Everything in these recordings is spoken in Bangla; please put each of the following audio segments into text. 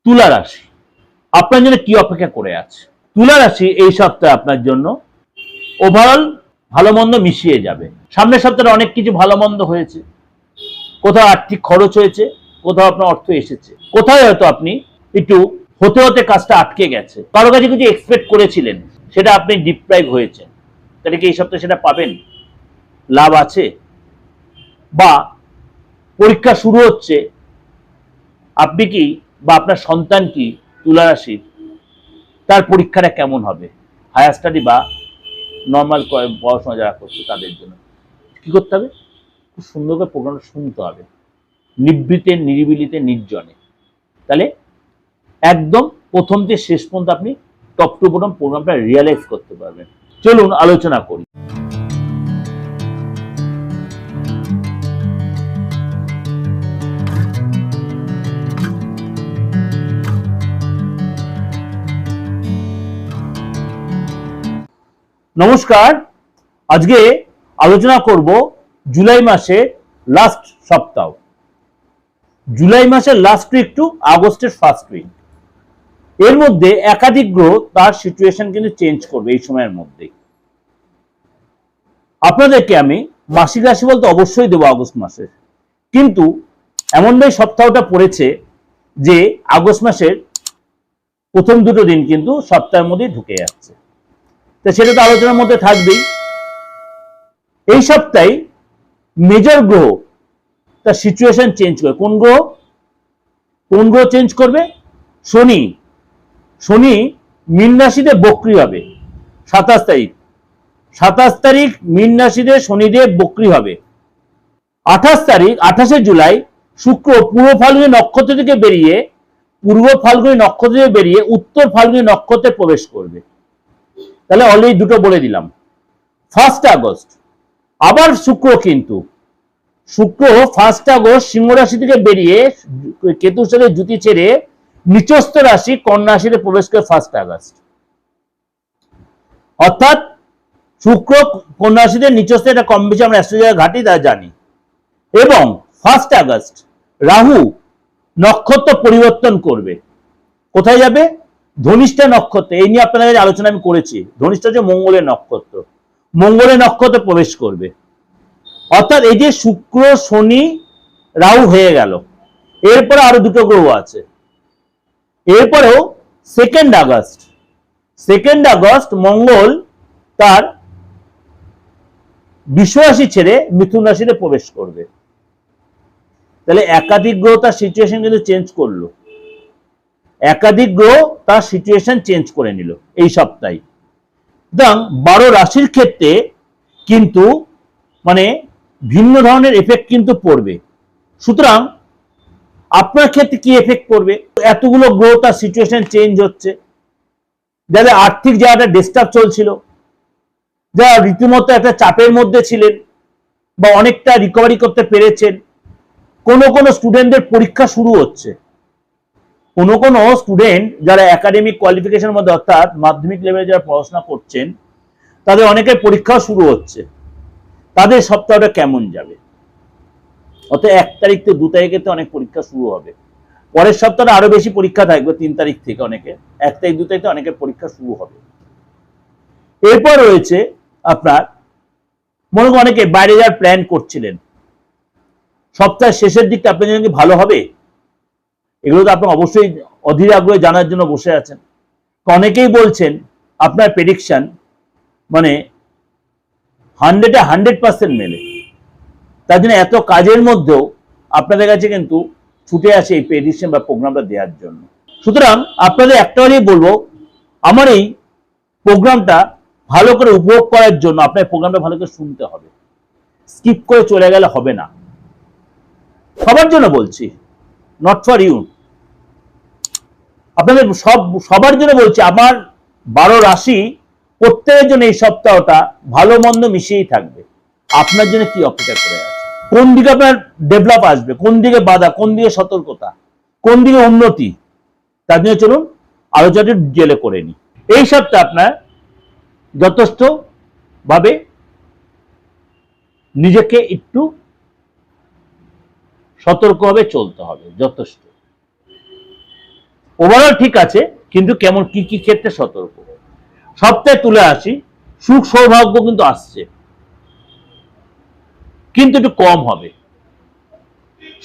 তুলা রাশি আপনার জন্য কি অপেক্ষা করে আছে? তুলা রাশি এই সপ্তাহে আপনার জন্য ওভারঅল ভালো মন্দ মিশিয়ে যাবে। সামনের সপ্তাহে অনেক কিছু ভালো মন্দ হয়েছে, কোথাও আর্থিক খরচ হয়েছে, কোথাও আপনার অর্থ এসেছে, কোথাও হয়তো আপনি একটু হতে হতে কাজটা আটকে গেছে, কারো কাছে কিছু এক্সপেক্ট করেছিলেন সেটা আপনি ডিপ্রাইভ হয়েছে, তাহলে কি এই সপ্তাহে সেটা পাবেন? লাভ আছে? বা পরীক্ষা শুরু হচ্ছে, আপনি কি বা আপনার সন্তান কি তুলা রাশির, তার পরীক্ষাটা কেমন হবে? হায়ার স্টাডি বা নর্মাল পড়াশোনা যারা করছে তাদের জন্য কি করতে হবে? খুব সুন্দর করে প্রোগ্রামটা শুনতে হবে, নিভৃতে নিরিবিলিতে নির্জনে, তাহলে একদম প্রথম থেকে শেষ পর্যন্ত আপনি টপ টু বটম প্রোগ্রামটা রিয়েলাইজ করতে পারবেন। চলুন আলোচনা করি। নমস্কার, আজকে আলোচনা করব জুলাই মাসের লাস্ট সপ্তাহ, জুলাই মাসের লাস্ট উইক টু আগস্টের ফার্স্ট উইক। এর মধ্যে একাধিক গ্রহ তার সিচুয়েশন কিন্তু চেঞ্জ করবে এই সময়ের মধ্যে। আপনাদেরকে আমি মাসিক রাশি বলতে অবশ্যই দেবো আগস্ট মাসের, কিন্তু এমনভাবে সপ্তাহটা পড়েছে যে আগস্ট মাসের প্রথম দুটো দিন কিন্তু সপ্তাহের মধ্যে ঢুকে যাচ্ছে, তো সেটা তো আলোচনার মধ্যে থাকবেই। এই সপ্তাহে মেজর গ্রহ তার সিচুয়েশন চেঞ্জ করবে। কোন গ্রহ চেঞ্জ করবে? শনি। শনি মীন রাশিতে বক্রী হবে 27 তারিখ। 27 তারিখ মীন রাশিতে শনিদেব বক্রী হবে। 28 তারিখ 28শে জুলাই শুক্র পূর্ব ফাল্গুনী নক্ষত্র থেকে বেরিয়ে উত্তর ফাল্গুনী নক্ষত্রে প্রবেশ করবে। তাহলে অলরেডি দুটো বলে দিলাম। 1 আগস্ট আবার শুক্র 1 আগস্ট সিংহ রাশি থেকে বেরিয়ে কেতুর সাথে জুতি ছেড়ে নিচস্থ রাশি কন্যা রাশিতে প্রবেশ করে 1 আগস্ট। অর্থাৎ শুক্র কন্যা রাশিতে নিচস্থ, এটা কম বেশি আমরা অ্যাস্ট্রোলজির ঘাঁটি তা জানি। এবং 1 আগস্ট রাহু নক্ষত্র পরিবর্তন করবে। কোথায় যাবে? ধনিষ্ঠা নক্ষত্রে। এই নিয়ে আপনাদের কাছে আলোচনা আমি করেছি। ধনিষ্ঠা হচ্ছে মঙ্গলের নক্ষত্র, মঙ্গলের নক্ষত্রে প্রবেশ করবে। অর্থাৎ এই যে শুক্র শনি রাহু হয়ে গেল, এরপরে আরো দুটো গ্রহ আছে। এরপরেও 2 আগস্ট মঙ্গল তার বৃষ রাশি ছেড়ে মিথুন রাশিতে প্রবেশ করবে। তাহলে একাধিক গ্রহ তার সিচুয়েশন কিন্তু চেঞ্জ করলো, একাধিক গ্রহ তার সিচুয়েশন চেঞ্জ করে নিল এই সপ্তাহে। সুতরাং 12 রাশির ক্ষেত্রে কিন্তু মানে ভিন্ন ধরনের এফেক্ট কিন্তু পড়বে। সুতরাং আপনার ক্ষেত্রে কি এফেক্ট পড়বে? এতগুলো গ্রহ তার সিচুয়েশন চেঞ্জ হচ্ছে, যাদের আর্থিক জায়গাটা ডিস্টার্ব চলছিল, যারা রীতিমতো একটা চাপের মধ্যে ছিলেন বা অনেকটা রিকভারি করতে পেরেছেন, কোনো স্টুডেন্টদের পরীক্ষা শুরু হচ্ছে, কোনো স্টুডেন্ট যারা একাডেমিক কোয়ালিফিকেশনের মধ্যে অর্থাৎ মাধ্যমিক লেভেলে যারা পড়াশোনা করছেন তাদের অনেকের পরীক্ষাও শুরু হচ্ছে। তাদের সপ্তাহটা কেমন যাবে? অর্থাৎ 1 তারিখ থেকে 2 তারিখে তো অনেক পরীক্ষা শুরু হবে, পরের সপ্তাহে আরো বেশি পরীক্ষা থাকবে 3 তারিখ থেকে, অনেকে 1 তারিখ 2 তারিখে অনেকের পরীক্ষা শুরু হবে। এরপর রয়েছে আপনার মনে করেন অনেকে বাইরে যাওয়ার প্ল্যান করছিলেন, সপ্তাহের শেষের দিকটা আপনার জন্য কি ভালো হবে? এগুলো তো আপনি অবশ্যই অধীর আগ্রহে জানার জন্য বসে আছেন। অনেকেই বলছেন আপনার প্রেডিকশন মানে 100-এ 100% মেলে, তার জন্য এত কাজের মধ্যেও আপনাদের কাছে কিন্তু ছুটে আসে এই প্রেডিকশন বা প্রোগ্রামটা দেওয়ার জন্য। সুতরাং আপনাদের একটা কথাই বলবো, আমার এই প্রোগ্রামটা ভালো করে উপভোগ করার জন্য আপনার প্রোগ্রামটা ভালো করে শুনতে হবে, স্কিপ করে চলে গেলে হবে না। সবার জন্য বলছি, নট ফর ইউ, আপনাদের সবার জন্য বলছি। আমার 12 রাশি প্রত্যেকের জন্য এই সপ্তাহটা ভালো মন্দ মিশিয়েই থাকবে। আপনার জন্য কি অপেক্ষা করে আছে? কোন দিকে আপনার ডেভেলপ আসবে, কোন দিকে বাধা, কোন দিকে সতর্কতা, কোন দিকে উন্নতি, তার জন্য চলুন আলোচনাটি ডিটেইলে করে নিই। এই সপ্তাহে আপনার যথেষ্ট ভাবে নিজেকে একটু সতর্কভাবে চলতে হবে, যথেষ্ট। ওভারঅল ঠিক আছে, কিন্তু কেমন কি কি ক্ষেত্রে সতর্ক। সপ্তাহে তুলে আসি, সুখ সৌভাগ্য কিন্তু আসছে, কিন্তু একটু কম হবে।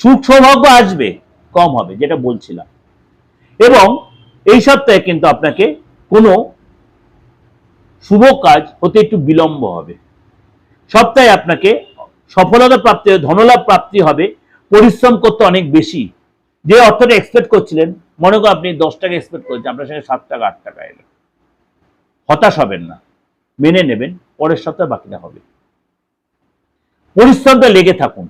সুখ সৌভাগ্য আসবে, কম হবে, যেটা বলছিলাম। এবং এই সপ্তাহে কিন্তু আপনাকে কোনো শুভ কাজ হতে একটু বিলম্ব হবে। সপ্তাহে আপনাকে সফলতা প্রাপ্তি, ধনলাভ প্রাপ্তি হবে। পরিশ্রম করতে অনেক বেশি, যে অর্থটা এক্সপেক্ট করছিলেন, মনে করেন আপনি 10 টাকা এক্সপেক্ট করছেন, আপনার সঙ্গে 7 টাকা 8 টাকা এলো। হতাশ হবেন না, মেনে নেবেন, পরের সপ্তাহে বাকিটা হবে। পরিশ্রমটা লেগে থাকুন,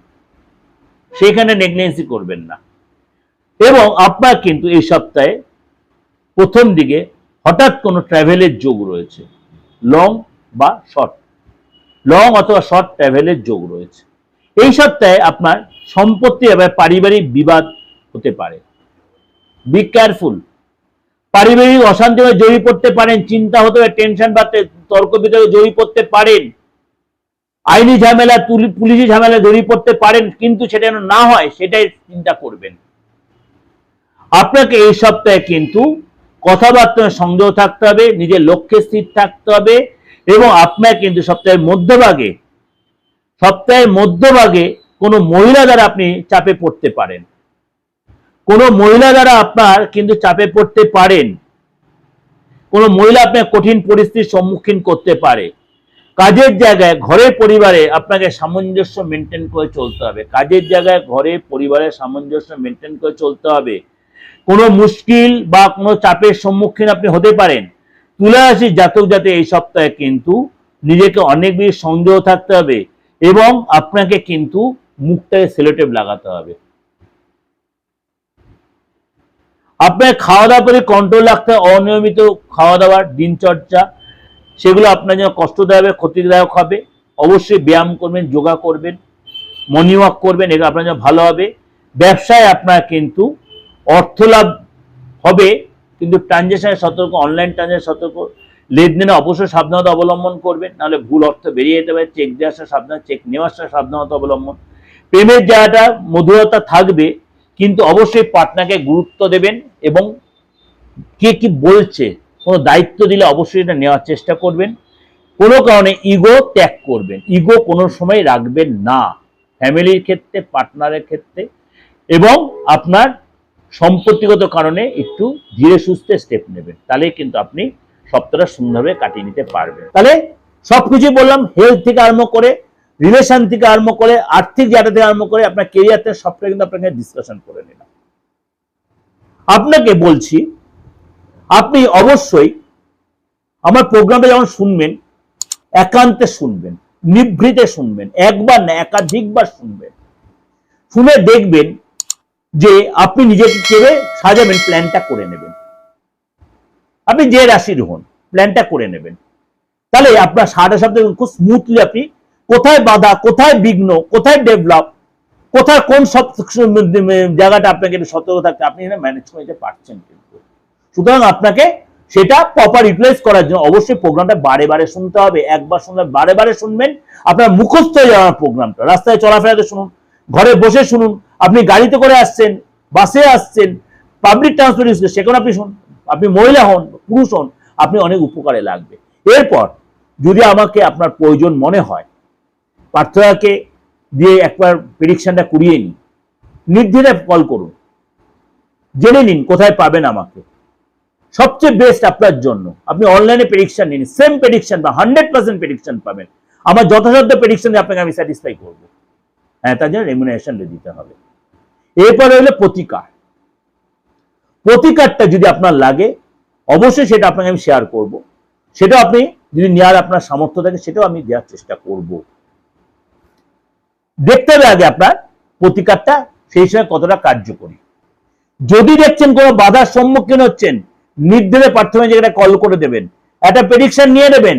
সেখানে নেগলিজেন্সি করবেন না। এবং আপনার কিন্তু এই সপ্তাহে প্রথম দিকে হঠাৎ কোনো ট্রাভেলের যোগ রয়েছে, লং বা শর্ট, লং অথবা শর্ট ট্রাভেলের যোগ রয়েছে। এই সপ্তাহে আপনার সম্পত্তি এবং পারিবারিক বিবাদ হতে পারে, বি কেয়ারফুল। পারিবারিক অশান্তি জড়িয়ে পড়তে পারেন, চিন্তা হতে পারে, টেনশন বা তর্ক বিতর্কে জড়িয়ে পড়তে পারেন, আইনি ঝামেলা, পুলিশি ঝামেলা জড়িয়ে পড়তে পারেন, কিন্তু সেটা যেন না হয় সেটাই চিন্তা করবেন। আপনাকে এই সপ্তাহে কিন্তু কথাবার্তায় সংযত থাকতে হবে, নিজের লক্ষ্যে স্থির থাকতে হবে। এবং আপনার কিন্তু সপ্তাহের মধ্যভাগে কোনো মহিলা দ্বারা আপনি চাপে পড়তে পারেন, কোনো মহিলা দ্বারা আপনার কিন্তু চাপে পড়তে পারেন, কোনো মহিলা আপনার কঠিন পরিস্থিতির সম্মুখীন করতে পারে। কাজের জায়গায়, ঘরের পরিবারে আপনাকে সামঞ্জস্য মেনটেন করে চলতে হবে। কাজের জায়গায়, ঘরে পরিবারের সামঞ্জস্য মেনটেন করে চলতে হবে। কোনো মুশকিল বা কোনো চাপের সম্মুখীন আপনি হতে পারেন। তুলা রাশির জাতক জাতি এই সপ্তাহে কিন্তু নিজেকে অনেক বেশি সংযত থাকতে হবে, এবং আপনাকে কিন্তু মুখটাকে সেলোটেপ লাগাতে হবে। আপনার খাওয়া দাওয়ার প্রতি কন্ট্রোল রাখতে হবে। অনিয়মিত খাওয়া দাওয়ার দিনচর্চা, সেগুলো আপনার জন্য কষ্টদায়ক হবে, ক্ষতিদায়ক হবে। অবশ্যই ব্যায়াম করবেন, যোগা করবেন, মর্নিং ওয়াক করবেন, এগুলো আপনার জন্য ভালো হবে। ব্যবসায় আপনার কিন্তু অর্থ লাভ হবে, কিন্তু ট্রানজেকশনে সতর্ক, অনলাইন ট্রানজেকশনে সতর্ক। লেনদেনে অবশ্যই সাবধানতা অবলম্বন করবেন, নাহলে ভুল অর্থ বেরিয়ে যেতে পারে। চেক দেওয়ার সময় সাবধান, চেক নেওয়ার সময় সাবধানতা অবলম্বন। প্রেমের জায়গাটা মধুরতা থাকবে, কিন্তু অবশ্যই পার্টনারকে গুরুত্ব দেবেন, এবং কে কি বলছে, কোনো দায়িত্ব দিলে অবশ্যই এটা নেওয়ার চেষ্টা করবেন। কোনো কারণে ইগো ত্যাগ করবেন, ইগো কোনো সময় রাখবেন না, ফ্যামিলির ক্ষেত্রে, পার্টনারের ক্ষেত্রে। এবং আপনার সম্পত্তিগত কারণে একটু ধীরে সুস্থে স্টেপ নেবেন, তাহলে কিন্তু আপনি সপ্তাহটা সুন্দরভাবে কাটিয়ে নিতে পারবেন। তাহলে সবকিছু বললাম, হেলথ থেকে আরম্ভ করে, রিলেশন থেকে আরম্ভ করে, আর্থিক জায়গা থেকে আরম্ভ করে, আপনার কেরিয়ার থেকে সবটা কিন্তু আপনাকে ডিসকাশন করে নিলাম। আপনাকে বলছি, আপনি অবশ্যই আমার প্রোগ্রামটা যখন শুনবেন, একান্তে শুনবেন, নিভৃতে শুনবেন, একবার না একাধিকবার শুনবেন। শুনে দেখবেন যে আপনি নিজেকে কিভাবে সাজাবেন, প্ল্যানটা করে নেবেন। আপনি যে রাশির হন, প্ল্যানটা করে নেবেন, তাহলে আপনার সারাটা সপ্তাহে খুব স্মুথলি আপনি কোথায় বাধা, কোথায় বিঘ্ন, কোথায় ডেভেলপ, কোথায় কোন সব জায়গাটা আপনাকে সতর্ক থাকতে, আপনি ম্যানেজ করে নিতে পারছেন। কিন্তু সুতরাং আপনাকে সেটা প্রপার ইউটিলাইজ করার জন্য অবশ্যই প্রোগ্রামটা বারে বারে শুনতে হবে। একবার শুনলে বারে বারে শুনবেন, আপনার মুখস্থ হয়ে যাওয়ার প্রোগ্রামটা। রাস্তায় চলাফেরাতে শুনুন, ঘরে বসে শুনুন, আপনি গাড়িতে করে আসছেন, বাসে আসছেন, পাবলিক ট্রান্সপোর্ট ইউজ করছেন, সেখানে আপনি শুনুন। আপনি মহিলা হন, পুরুষ হন, আপনি অনেক উপকারে লাগবে। এরপর যদি আমাকে আপনার প্রয়োজন মনে হয়, পার্থক্যকে দিয়ে একবার প্রেডিকশনটা করিয়ে নিন, নির্দ্বিধায় কল করুন, জেনে নিন কোথায় পাবেন আমাকে। সবচেয়ে বেস্ট আপনার জন্য, আপনি অনলাইনে প্রেডিকশন নিন, সেম প্রেডিকশন বা 100% প্রেডিকশন পাবেন। আমার যথাযথ প্রেডিকশন আপনাকে আমি স্যাটিসফাই করবো। হ্যাঁ, তার জন্য রেমুনারেশন দিতে হবে। এরপরে হলো প্রতিকার। প্রতিকারটা যদি আপনার লাগে, অবশ্যই সেটা আপনাকে আমি শেয়ার করব। সেটা আপনি যদি নেওয়ার আপনার সামর্থ্য থাকে, সেটাও আমি দেওয়ার চেষ্টা করব। দেখতে হবে আগে আপনার প্রতিকারটা সেই সময় কতটা কার্যকরী। যদি দেখছেন কোনো বাধার সম্মুখীন হচ্ছেন, নির্দ্বিধায় প্রাথমিক জায়গাটা কল করে দেবেন, একটা প্রেডিকশন নিয়ে নেবেন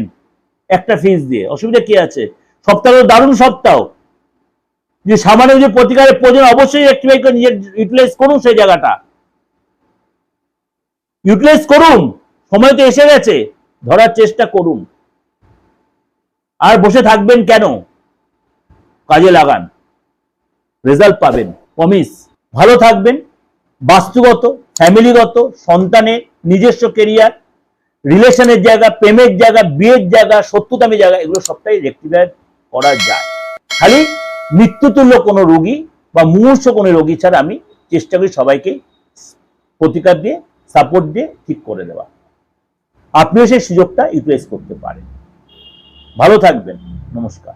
একটা ফিস দিয়ে, অসুবিধা কি আছে? সপ্তাহ দারুণ সপ্তাহ, যে সামান্য যে প্রতিকারের প্রয়োজন অবশ্যই অ্যাক্টিভেট করে নিজের ইউটিলাইজ করুন, সেই জায়গাটা ইউটিলাইজ করুন। সময় তো এসে গেছে, ধরার চেষ্টা করুন। আর বসে থাকবেন কেন? কাজে লাগান, রেজাল্ট পাবেন, প্রমিস। ভালো থাকবেন, বাস্তুগত ফ্যামিলিগত, সন্তানের, নিজস্ব কেরিয়ার, রিলেশনের জায়গা, প্রেমের জায়গা, বিয়ের জায়গা, শত্রুতামি জায়গা, এগুলো সবটাই রেক্টিফাই করা যায়। খালি মৃত্যুতুল্য কোনো রোগী বা মুমূর্ষু কোনো রোগী ছাড়া আমি চেষ্টা করি সবাইকে প্রতিকার দিয়ে, সাপোর্ট দিয়ে ঠিক করে দেওয়া। আপনিও সেই সুযোগটা ইউটিলাইজ করতে পারেন। ভালো থাকবেন। নমস্কার।